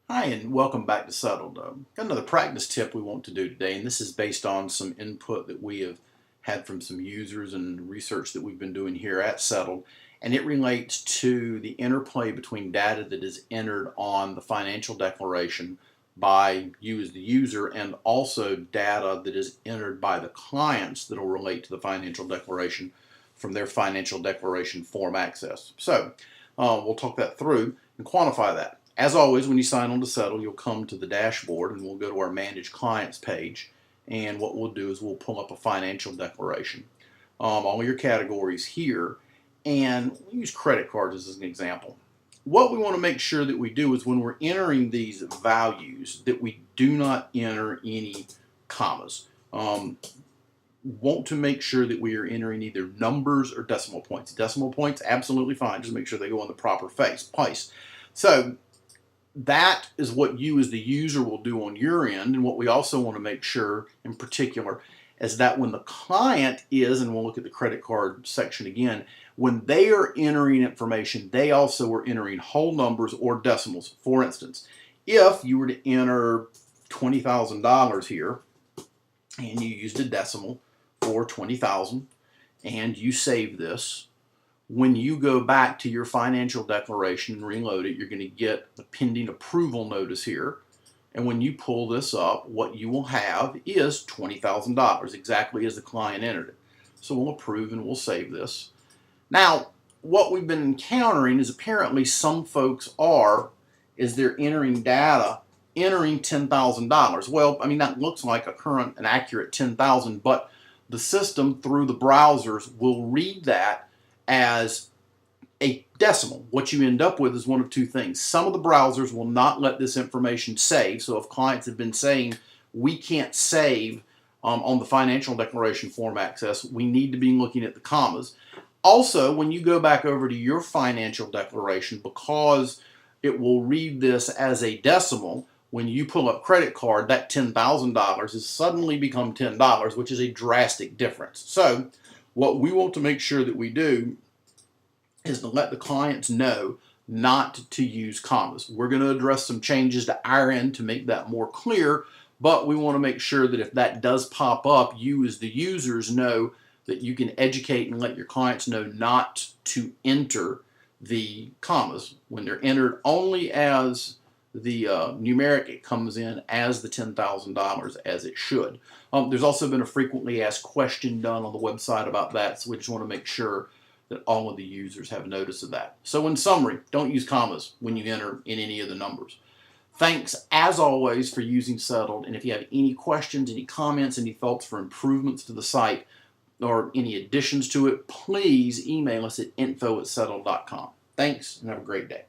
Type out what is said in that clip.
Hi, and welcome back to Settled. Got another practice tip we want to do today, and this is based on some input that we have had from some users and research that we've been doing here at Settled, and it relates to the interplay between data that is entered on the financial declaration by you as the user and also data that is entered by the clients that will relate to the financial declaration from their financial declaration form access. So we'll talk that through and quantify that. As always, when you sign on to Settle, you'll come to the dashboard and we'll go to our Manage Clients page. And what we'll do is we'll pull up a financial declaration. All your categories here. And we'll use credit cards as an example. What we want to make sure that we do is when we're entering these values that we do not enter any commas. Want to make sure that we are entering either numbers or decimal points. Decimal points, absolutely fine. Just make sure they go in the proper place. So that is what you as the user will do on your end. And what we also want to make sure in particular is that when the client is, and we'll look at the credit card section again, when they are entering information, they also are entering whole numbers or decimals. For instance, if you were to enter $20,000 here and you used a decimal for 20,000 and you save this, when you go back to your financial declaration and reload it, you're going to get the pending approval notice here. And when you pull this up, what you will have is $20,000, exactly as the client entered it. So we'll approve and we'll save this. Now, what we've been encountering is apparently some folks is they're entering data, entering $10,000. Well, I mean, that looks like a current and accurate 10,000, but the system through the browsers will read that as a decimal. What you end up with is one of two things. Some of the browsers will not let this information save. So if clients have been saying we can't save on the financial declaration form access, we need to be looking at the commas. Also, when you go back over to your financial declaration, because it will read this as a decimal, when you pull up credit card, that $10,000 has suddenly become $10, which is a drastic difference. So what we want to make sure that we do is to let the clients know not to use commas. We're going to address some changes to our end to make that more clear, but we want to make sure that if that does pop up, you as the users know that you can educate and let your clients know not to enter the commas. When they're entered only as the numeric, it comes in as the $10,000 as it should. There's also been a frequently asked question done on the website about that, so we just want to make sure that all of the users have notice of that. So in summary, don't use commas when you enter in any of the numbers. Thanks, as always, for using Settled, and if you have any questions, any comments, any thoughts for improvements to the site, or any additions to it, please email us at info@settled.com. Thanks, and have a great day.